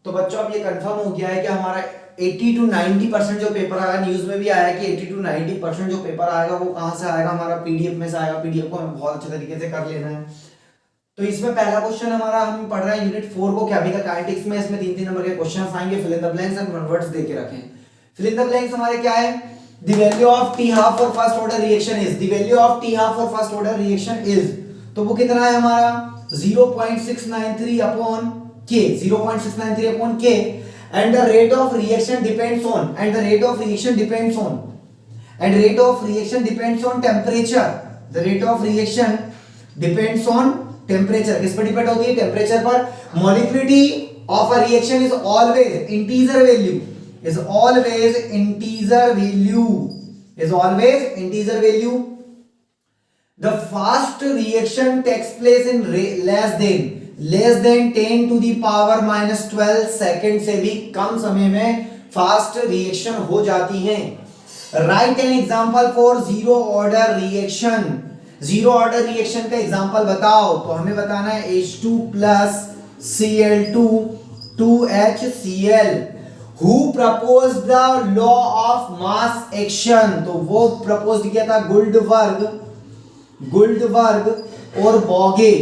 तो बच्चों अब ये कंफर्म हो गया है कि हमारा 80 to 90% जो पेपर आएगा, न्यूज में भी आया है कि 80 to 90% जो पेपर आएगा वो कहां से आएगा, हमारा पीडीएफ में से आएगा। पीडीएफ को हमें बहुत अच्छे तरीके से कर लेना है। तो इसमें पहला क्वेश्चन हमारा हम पढ़ रहे हैं यूनिट 4 को केमिकल काइनेटिक्स में। इसमें 3-3 नंबर के क्वेश्चंस आएंगे। Fill in the blanks and one words देके रखें। फिल इन द ब्लैंक्स हमारे क्या है, the value of T half for first order reaction is, the value of T half for first order reaction is, तो वो कितना है हमारा 0.693 upon k, 0.693 upon k, and the rate of reaction depends on, and the rate of reaction depends on, and rate of reaction depends on temperature, the rate of reaction depends on temperature, किस पर depend होती है, temperature पर। molecularity of a reaction is always integer value, is always integer value, is always integer value. The fast reaction takes place in less than 10 to the power minus 12 second से भी कम समय में fast reaction हो जाती है। Right an example for zero order reaction, zero order reaction का example बताओ। तो हमें बताना है H2 plus Cl2 2HCl। Who proposed the law of mass action? तो वो प्रपोज किया था गुल्डबर्ग और बॉगे,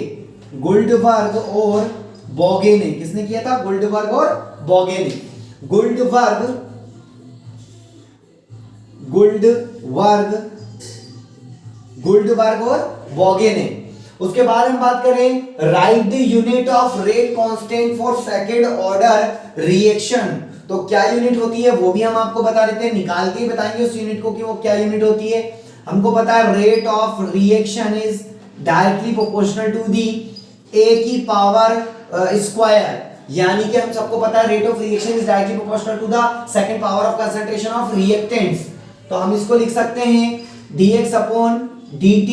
गुल्डबर्ग और बॉगे ने। किसने किया था, गुल्डबर्ग और बॉगे ने। गुल्डबर्ग और बॉगे ने। उसके बाद हम बात करें right the unit of rate constant for second order reaction. तो क्या यूनिट होती है वो भी हम आपको बता देते हैं, निकाल के ही बताएंगे उस यूनिट को कि वो क्या यूनिट होती है। हमको पता है rate of reaction is directly proportional to the A की पावर स्क्वायर, यानी कि हम सबको पता है rate of reaction is directly proportional to the second power of concentration of reactants. तो हम इसको लिख सकते हैं dx upon dt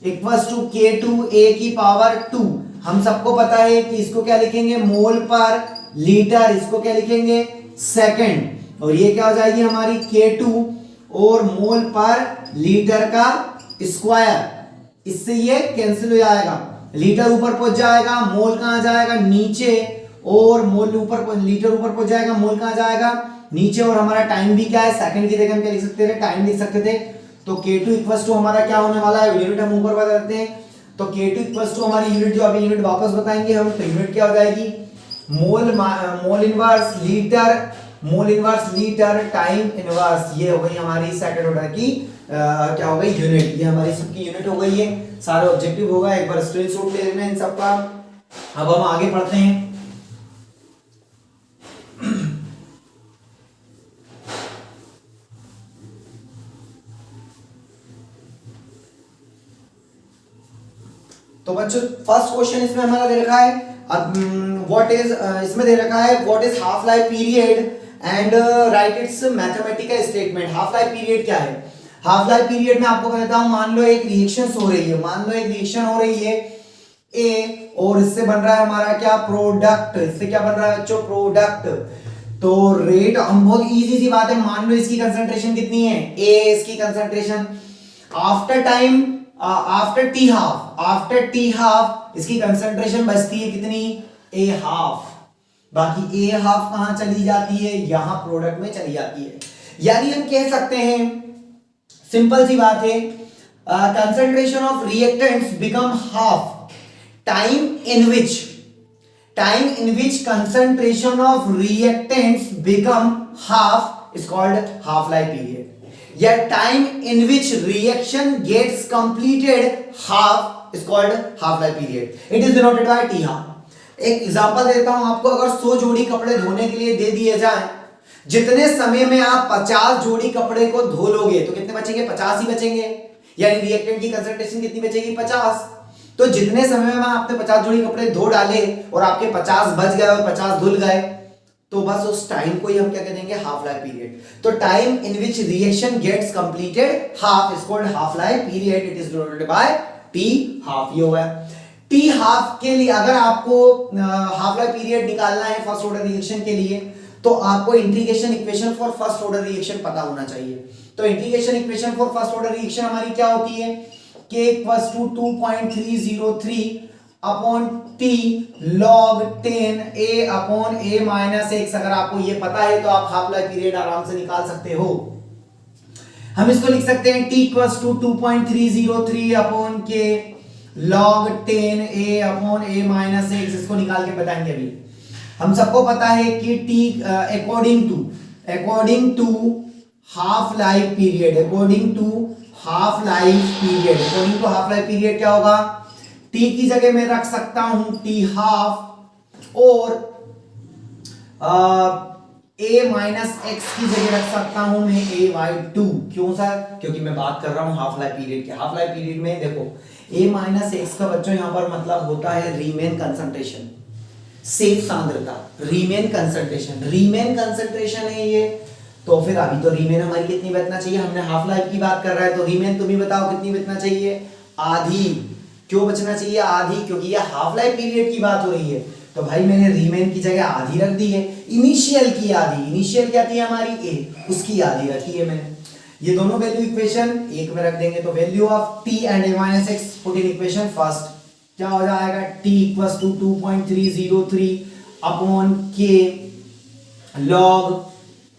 equals to k2 a की पावर 2। हम सबको पता है कि इसको क्या लिखेंगे, मोल पर लीटर, इसको क्या लिखेंगे सेकंड, और ये क्या हो जाएगी हमारी k2 और मोल पर लीटर का स्क्वायर, इससे ये कैंसिल हो जाएगा। लीटर ऊपर पहुंच जाएगा, मोल कहां जाएगा नीचे, और मोल ऊपर, लीटर ऊपर पहुंच जाएगा, मोल कहां जाएगा नीचे। और हमारा टाइम भी क्या है, सेकंड की जगह हम क्या लिख सकते थे, टाइम लिख सकते थे। तो k2 इक्वल्स टू हमारा क्या होने वाला है, यूनिट हम ऊपर बता देते हैं। तो k2 इक्वल्स टू हमारी यूनिट, जो अभी यूनिट वापस बताएंगे हम, तो यूनिट क्या हो जाएगी, mole inverse litre time inverse. ये हो गई हमारी सेकंड ऑर्डर की क्या हो गई यूनिट, ये हमारी सबकी यूनिट हो गई है। सारे ऑब्जेक्टिव होगा, एक बार स्क्रीनशॉट ले लेना इन सबका। अब हम आगे पढ़ते हैं। तो बच्चों फर्स्ट क्वेश्चन इसमें हमारा दे रखा है व्हाट इज, इसमें दे रखा है what is half life period and right it's mathematical statement. Half life period क्या है, हाफ लाइफ पीरियड में आपको कहता हूं, मान लो एक रिएक्शन हो रही है, मान लो एक रिएक्शन हो रही है ए, और इससे बन रहा है हमारा क्या, प्रोडक्ट। इससे क्या बन रहा है बच्चों, प्रोडक्ट। तो रेट, हम बहुत इजी सी बात है, मान लो इसकी कंसंट्रेशन कितनी है, ए इसकी concentration, after time, after T half इसकी कंसंट्रेशन बचती है कितनी, ए हाफ। बाकी ए हाफ कहां चली जाती है, यहां प्रोडक्ट में चली जाती है। यानी हम कह सकते हैं, सिंपल सी बात है, concentration of reactants become half, time in which concentration of reactants become half is called half life period, या time in which reaction gets completed half is called half life period. It is denoted by T half. एक example देता हूं आपको, अगर 100 जोड़ी कपड़े धोने के लिए दे दिए जाए, जितने समय में आप 50 जोड़ी कपड़े को धो लोगे तो कितने बचेंगे, 50 ही बचेंगे। यानी रिएक्टेंट की कंसंट्रेशन कितनी बचेगी, 50। तो जितने समय में आपने 50 जोड़ी कपड़े धो डाले और आपके 50 बच गए और 50 धुल गए, तो बस उस टाइम को ही हम क्या कहेंगे, हाफ लाइफ पीरियड। तो time in which reaction gets completed half is called half life period. It is denoted by T half. ये होगा टी हाफ के लिए। अगर आपको हाफ लाइफ पीरियड निकालना है फर्स्ट ऑर्डर रिएक्शन के लिए, तो आपको integration equation for first order reaction पता होना चाहिए। तो integration equation for first order reaction हमारी क्या होती है, k = 2.303 upon T log 10 a अपॉन a माइनस x। अगर आपको ये पता है तो आप हाफ लाइफ पीरियड आराम से निकाल सकते हो। हम इसको लिख सकते हैं t equals to 2.303 upon k log 10 a अपॉन a माइनस x। इसको निकाल के बताएंगे अभी। हम सबको पता है कि t according to half life period, according to half life period क्या होगा, t की जगह मैं रख सकता हूं t हाफ और a माइनस एक्स की जगह रख सकता हूं मैं a बाई 2। क्यों सर? क्योंकि मैं बात कर रहा हूं हाफ लाइफ पीरियड की। हाफ लाइफ पीरियड में देखो a माइनस एक्स का बच्चों यहां पर मतलब होता है रीमेन कंसंट्रेशन, सेफ सांद्रता, रीमेन कंसंट्रेशन है ये। तो फिर अभी तो रीमेन हमारी कितनी बचना चाहिए, हमने हाफ लाइफ की बात कर रहा है तो रीमेन तुम ही बताओ कितनी बचना चाहिए, आधी। क्यों बचना चाहिए आधी? क्योंकि ये हाफ लाइफ पीरियड की बात हो रही है। तो भाई मैंने रीमेन की जगह आधी रख दी है। इनिशियल की आधी, इनिशियल क्या थी हमारी a, उसकी आधी रखी है मैंने। ये दोनों वैल्यू इक्वेशन एक में रख देंगे तो value of t and a minus X put in equation first क्या हो जाएगा, t equals to 2.303 upon k log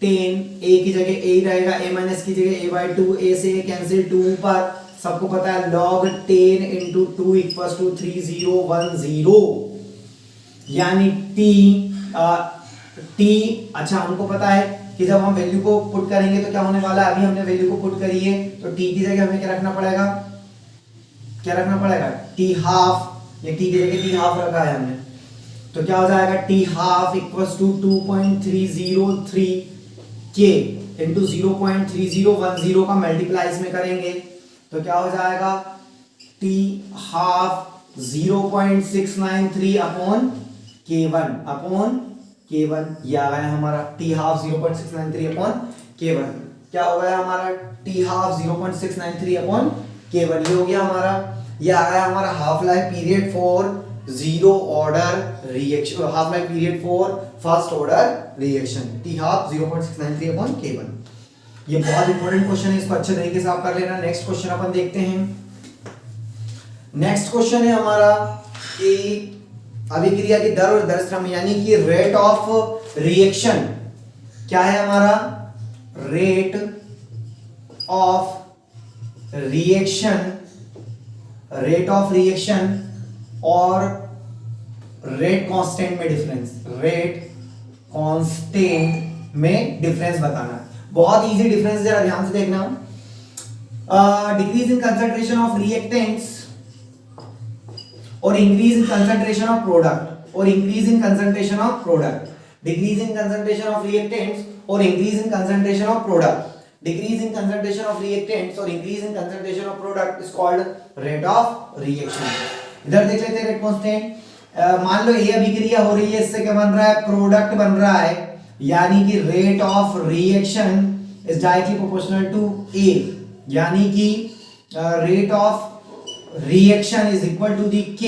10 a की जगह a रहेगा, a माइनस की जगह a बाई 2, a से कैंसिल 2 ऊपर, सबको पता है log 10 इंटू 2 इक्वल्स टू 3010, यानी t अच्छा हमको पता है कि जब हम वैल्यू को पुट करेंगे तो क्या होने वाला है। अभी हमने वैल्यू को पुट करी है तो t की जगह हमें क्या रखना पड़ेगा, t हाफ। ये t की जगह t हाफ रखा है हमने, तो क्या हो जाएगा t half equals to 2.303 k into 0.3010 का मल्टीप्लाई इसमें करेंगे तो क्या हो जाएगा t हाफ 0.693 अपॉन k1 ये आ गया हमारा t हाफ 0.693 अपॉन k1। क्या हो गया हमारा t हाफ 0.693 अपॉन k1, ये हो गया हमारा। ये आ गया हमारा half life period for zero order reaction, half life period for first order reaction, t half 0.693 upon k1। ये बहुत इंपॉर्टेंट क्वेश्चन है, इसको अच्छे तरीके से आप कर लेना। नेक्स्ट क्वेश्चन अपन देखते हैं। नेक्स्ट क्वेश्चन है हमारा कि अभिक्रिया की दर और दर यानी कि रेट ऑफ रिएक्शन क्या है हमारा, रेट ऑफ रिएक्शन और रेट कांस्टेंट में डिफरेंस, रेट कांस्टेंट में डिफरेंस बताना। बहुत इजी डिफरेंस, जरा ध्यान से देखना। Decrease in concentration of reactants और increase in concentration of product, और increase in concentration of product, decrease in concentration of reactants और increase in concentration of product, decrease in concentration of reactants और increase in concentration of product is called rate of reaction. इधर देख लेते हैं rate constant. मान लो ये अभिक्रिया हो रही है, इससे क्या बन रहा है, प्रोडक्ट बन रहा है, यानी कि rate of reaction is directly proportional to A, यानी कि rate of reaction is equal to the K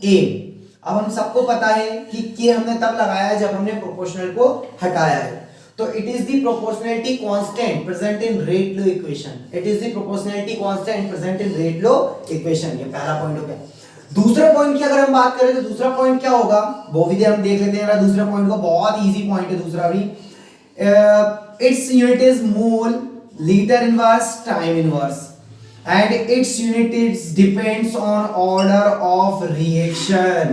A. अब हम सबको पता है कि के हमने तब लगाया है जब हमने प्रोपोर्शनल को हटाया है। तो it is the proportionality constant present in rate law equation, it is the proportionality constant present in rate law equation. ये पहला पॉइंट हो गया। दूसरे पॉइंट की अगर हम बात करें तो दूसरा पॉइंट क्या होगा वो भी हम देख लेते हैं। दूसरे पॉइंट को, बहुत इजी पॉइंट है दूसरा भी। Its unit is mole, litre inverse, time inverse, and its unit is depends on order of reaction.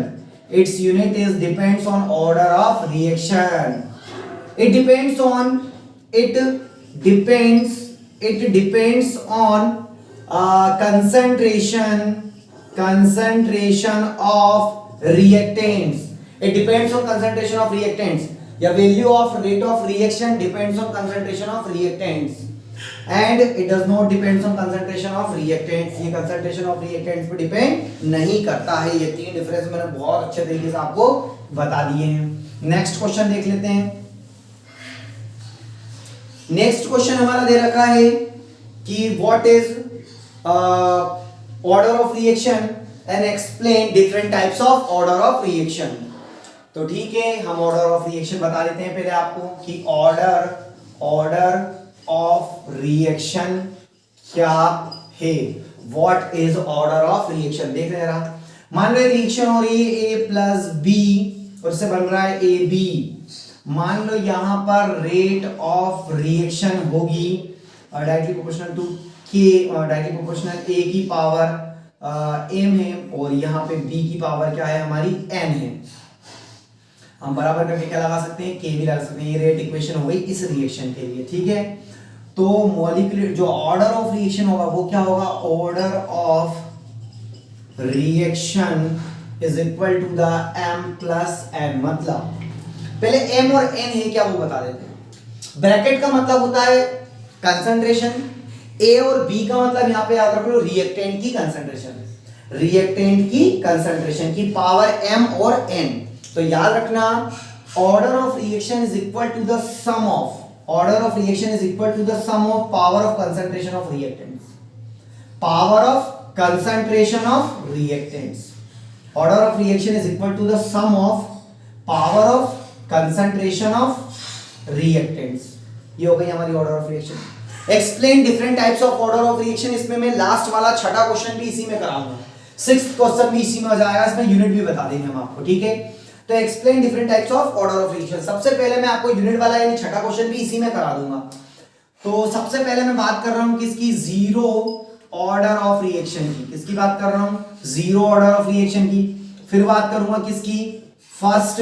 Its unit is depends on order of reaction. It depends on concentration of reactants. It depends on concentration of reactants. The value of rate of reaction depends on concentration of reactants. And it does not depends on concentration of reactants. ये concentration of reactants पे depend नहीं करता है। ये तीन difference मैंने बहुत अच्छे तरीके से आपको बता दिए हैं। नेक्स्ट क्वेश्चन देख लेते हैं। नेक्स्ट क्वेश्चन हमारा दे रखा है कि what is order of reaction and explain different types of order of reaction. तो ठीक है, हम ऑर्डर ऑफ रिएक्शन बता देते हैं पहले आपको कि ऑर्डर ऑफ रिएक्शन क्या है, what is order of reaction. देख रहे हैं, मान लो एक रिएक्शन हो रही है ए प्लस बी और इससे बन रहा है ए बी। मान लो यहां पर रेट ऑफ रिएक्शन होगी डायरेक्टली प्रोपोर्शनल टू के, डायरेक्टली प्रोपोर्शनल ए की पावर एम है और यहाँ पे बी की पावर क्या है हमारी एन है। हम बराबर करके क्या लगा सकते हैं, के भी लगा सकते हैं। ये रेट इक्वेशन हो गई इस रिएक्शन के लिए, ठीक है। तो मॉलिक्यूलर जो ऑर्डर ऑफ रिएक्शन होगा वो क्या होगा, order of reaction is equal to the m plus n। मतलब पहले m और n है क्या वो बता देते हैं। ब्रैकेट का मतलब होता है कंसंट्रेशन, a और b का मतलब यहां पे याद रख लो रिएक्टेंट की कंसंट्रेशन, रिएक्टेंट की कंसंट्रेशन की पावर m और n। तो याद रखना order of reaction is equal to the sum of, order of reaction is equal to the sum of power of concentration of reactants, power of concentration of reactants। order of reaction is equal to the sum of power of concentration of reactants। ये हो गई हमारी order of reaction। explain different types of order of reaction, इसमें मैं last वाला छठा question भी इसी में कराऊंगा, 6th क्वेश्चन भी इसी में आ जाएगा, इसमें यूनिट भी बता देंगे हम आपको, ठीक है। तो explain different types of order of reaction, सबसे पहले मैं आपको यूनिट वाला यानी छठा क्वेश्चन भी इसी में करा दूंगा। तो सबसे पहले मैं बात कर रहा हूं किसकी, जीरो ऑर्डर ऑफ रिएक्शन की। किसकी बात कर रहा हूं, जीरो ऑर्डर ऑफ रिएक्शन की। फिर बात करूंगा किसकी, फर्स्ट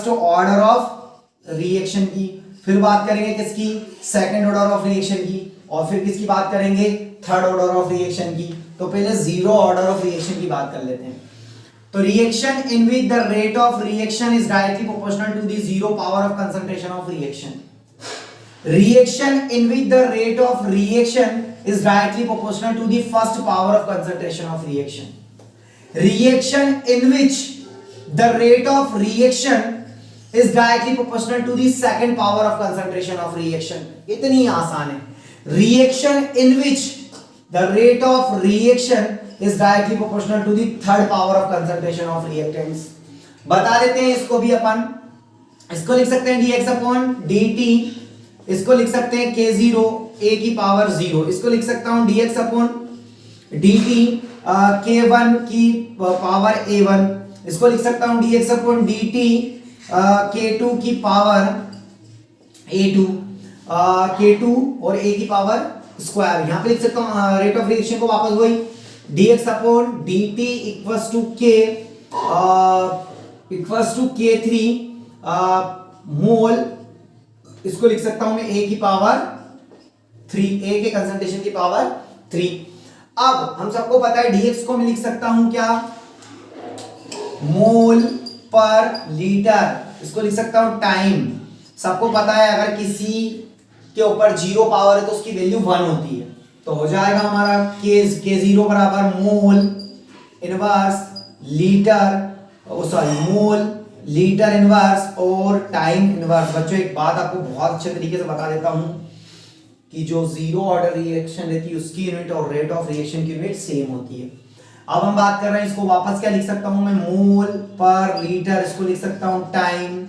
ऑर्डर ऑफ रिएक्शन की। फिर बात करेंगे किसकी, सेकंड ऑर्डर ऑफ रिएक्शन की। और फिर किसकी बात करेंगे, थर्ड ऑर्डर ऑफ रिएक्शन की। तो पहले जीरो ऑर्डर ऑफ रिएक्शन की बात कर लेते हैं। तो reaction in which the rate of reaction is directly proportional to the zero power of concentration of reaction. Reaction in which the rate of reaction is directly proportional to the first power of concentration of reaction। Reaction in which the rate of reaction is directly proportional to the second power of concentration of reaction। इतनी आसान है। Reaction in which the rate of reaction is directly proportional to the third power of concentration of reactants। बता देते हैं इसको भी अपन, इसको लिख सकते हैं dx upon dt, इसको लिख सकते हैं k0 a की पावर 0, इसको लिख सकता हूं dx अपॉन dt k1 की पावर a1, इसको लिख सकता हूं dx अपॉन dt k2 की पावर a2, k2 और a की पावर स्क्वायर। यहां पे लिख सकता हूं रेट ऑफ रिएक्शन को वापस वही dx upon dt equals to k3 mole, इसको लिख सकता हूं मैं a की पावर 3, a के कंसंट्रेशन की पावर 3। अब हम सबको पता है dx को मैं लिख सकता हूं क्या, मोल पर लीटर, इसको लिख सकता हूं टाइम। सबको पता है अगर किसी के ऊपर जीरो पावर है तो उसकी वैल्यू 1 होती है। तो हो जाएगा हमारा k0 बराबर mole inverse litre, sorry mole litre inverse और टाइम इनवर्स। बच्चों एक बात आपको बहुत अच्छे तरीके से बता देता हूं कि जो जीरो ऑर्डर रिएक्शन रहती है उसकी यूनिट और रेट ऑफ रिएक्शन की यूनिट सेम होती है। अब हम बात कर रहे हैं, इसको वापस क्या लिख सकता हूं मैं, मोल पर लीटर, इसको लिख सकता हूं टाइम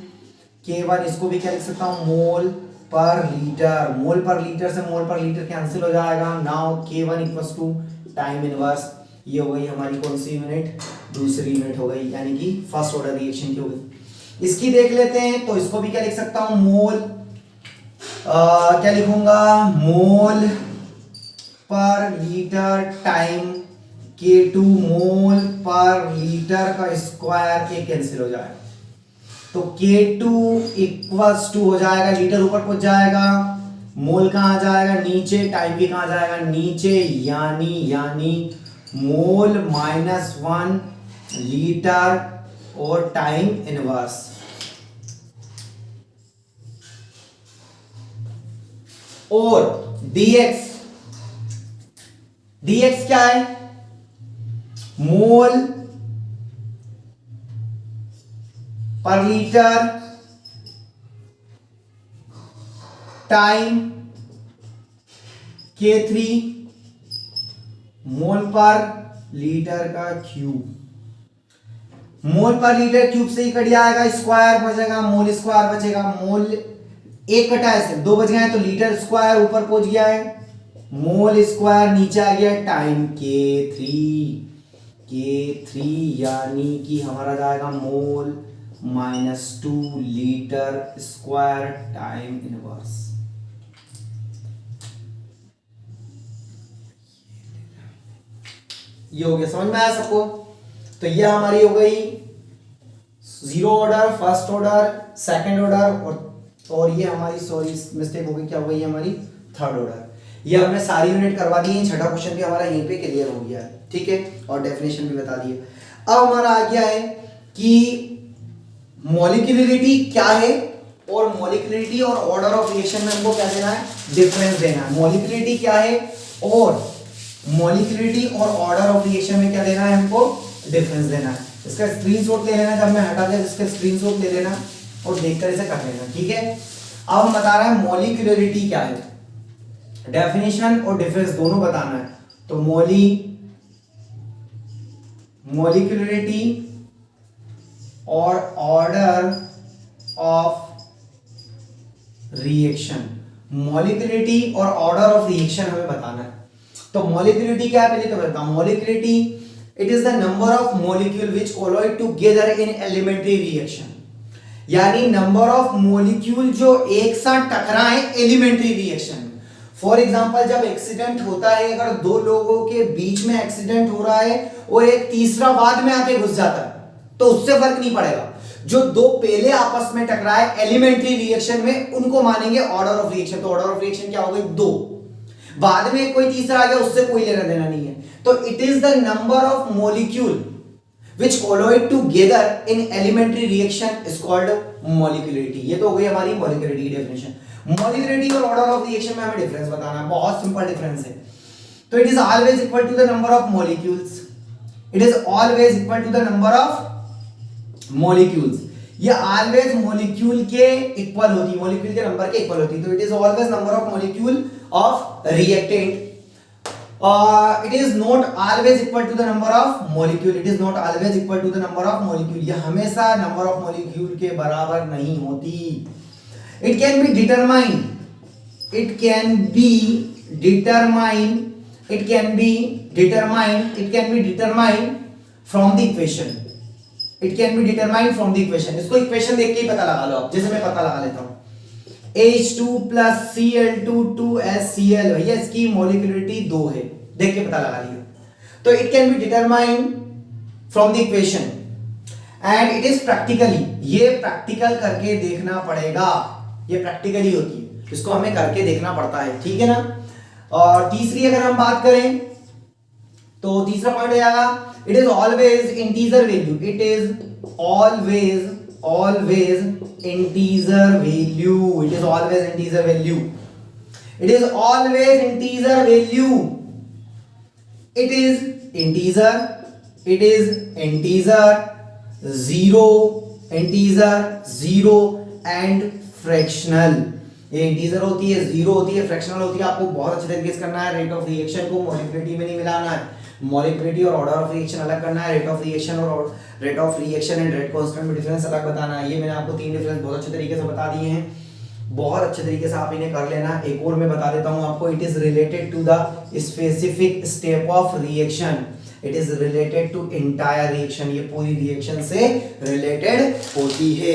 k1, इसको भी क्या लिख सकता हूं, मोल पर लीटर। मोल पर लीटर से मोल पर लीटर कैंसिल हो जाएगा। Now k1 equals to time inverse. ये हो गई हमारी कौन सी यूनिट, दूसरी यूनिट हो गई, यानी कि फर्स्ट ऑर्डर रिएक्शन की हो गई। इसकी देख लेते हैं, तो इसको भी क्या लिख सकता हूं, मोल क्या लिखूंगा, मोल पर लीटर टाइम k2 मोल पर लीटर का स्क्वायर, के कैंसिल हो जाएगा। तो k2 इक्वल्स टू हो जाएगा, लीटर ऊपर पहुंच जाएगा, मोल कहां जाएगा नीचे, टाइम भी कहां जाएगा नीचे, यानी मोल -1 लीटर और टाइम इनवर्स। और dx क्या है, मोल पर लीटर टाइम k3 मोल पर लीटर का क्यूब। मोल पर लीटर क्यूब से ही कट जाएगा, स्क्वायर बचेगा, मोल स्क्वायर बचेगा। मोल एक कटा है, 2 बच गए हैं, तो लीटर स्क्वायर ऊपर पहुंच गया है, मोल स्क्वायर नीचे आ गया, टाइम k3। K3 यानी कि हमारा जाएगा मोल -2 लीटर स्क्वायर टाइम इनवर्स। ये हो गया, समझ में आया सबको? तो ये हमारी हो गई zero order, first order, second order और ये हमारी, सॉरी मिस्टेक हो गई, क्या हो गई हमारी थर्ड ऑर्डर। ये हमने सारी यूनिट करवा दी है, छठा क्वेश्चन भी हमारा यहीं पे क्लियर हो गया है, ठीक है, और डेफिनेशन भी बता दी है। अब हमारा आ गया है कि मॉलिक्यूलरिटी क्या है और मॉलिक्यूलरिटी और ऑर्डर ऑफ रिएक्शन में हमको क्या देना है, डिफरेंस देना है। मॉलिक्यूलरिटी क्या है और मॉलिक्यूलरिटी और ऑर्डर ऑफ रिएक्शन में क्या देना है हमको, डिफरेंस देना है। इसका स्क्रीनशॉट ले लेना, जब मैं हटा दे इसका स्क्रीनशॉट ले लेना और देखकर इसे कर लेना, ठीक है। अब हम बता रहे हैं मॉलिक्यूलरिटी क्या है, डेफिनेशन और डिफरेंस दोनों बताना है। तो मॉलिक्यूलरिटी और ऑर्डर ऑफ रिएक्शन, मॉलिक्यूलरिटी और ऑर्डर ऑफ रिएक्शन हमें बताना है। तो मॉलिक्यूलरिटी क्या है पहले तो बताता हूं। Molecularity it is the number of molecule which collide together in elementary reaction, यानी नंबर ऑफ मॉलिक्यूल जो एक साथ टकराए एलिमेंट्री रिएक्शन में। फॉर एग्जांपल जब एक्सीडेंट होता है, अगर दो लोगों के बीच में एक्सीडेंट हो रहा है और एक तीसरा बाद में आके घुस जाता है तो उससे फर्क नहीं पड़ेगा। जो दो पहले आपस में टकराए एलिमेंट्री रिएक्शन में उनको मानेंगे ऑर्डर ऑफ रिएक्शन। तो ऑर्डर ऑफ रिएक्शन क्या हो गई, दो, बाद में कोई तीसरा आ गया उससे कोई लेना देना नहीं है। तो it is the number of molecule which colloid together in elementary reaction is called molecularity। ये तो हो गई हमारी molecularity की डेफिनेशन। molecularity और order of reaction में हमें डिफरेंस बताना है, बहुत सिंपल डिफरेंस है। तो it is always equal to the number of molecules, it is always equal to the number of molecules। ये always molecule के इक्वल होती है, molecule के नंबर के इक्वल होती है। तो it is always number of molecule of reactant। It is not always equal to the number of molecule, it is not always equal to the number of molecule। यह हमेशा number of molecule के बराबर नहीं होती। It can be determined, it can be determined, it can be determined, it can be determined from the equation, it can be determined from the equation। इसको equation देख के ही पता लगा लो आप, जैसे मैं पता लगा लेता हूँ H2 plus Cl2 2HCl, भैया इसकी मॉलिक्यूलरिटी 2 है, देख के पता लगा लिया। तो it can be determined from the equation and it is practically, ये प्रैक्टिकल करके देखना पड़ेगा, ये प्रैक्टिकली होती है, इसको हमें करके देखना पड़ता है, ठीक है ना। और तीसरी अगर हम बात करें तो तीसरा पॉइंट हो जाएगा it is always integer value, it is always integer value, it is always integer value, it is always integer value, it is integer, it is integer, zero, integer, zero and fractional। ये integer होती है, zero होती है, fractional होती है। आपको बहुत अच्छे तरीके से करना है। रेट ऑफ रिएक्शन को मॉलिक्यूलरिटी में नहीं मिलाना है, मॉलिक्यूलरिटी और ऑर्डर ऑफ रिएक्शन अलग करना है, रेट ऑफ रिएक्शन और rate of reaction and rate constant में डिफरेंस अलग बताना है। ये मैंने आपको तीन डिफरेंस बहुत अच्छे तरीके से बता दिए हैं, बहुत अच्छे तरीके से आप इन्हें कर लेना। एक और मैं बता देता हूं आपको, it is related to the specific step of reaction, it is related to entire reaction, ये पूरी रिएक्शन से रिलेटेड होती है।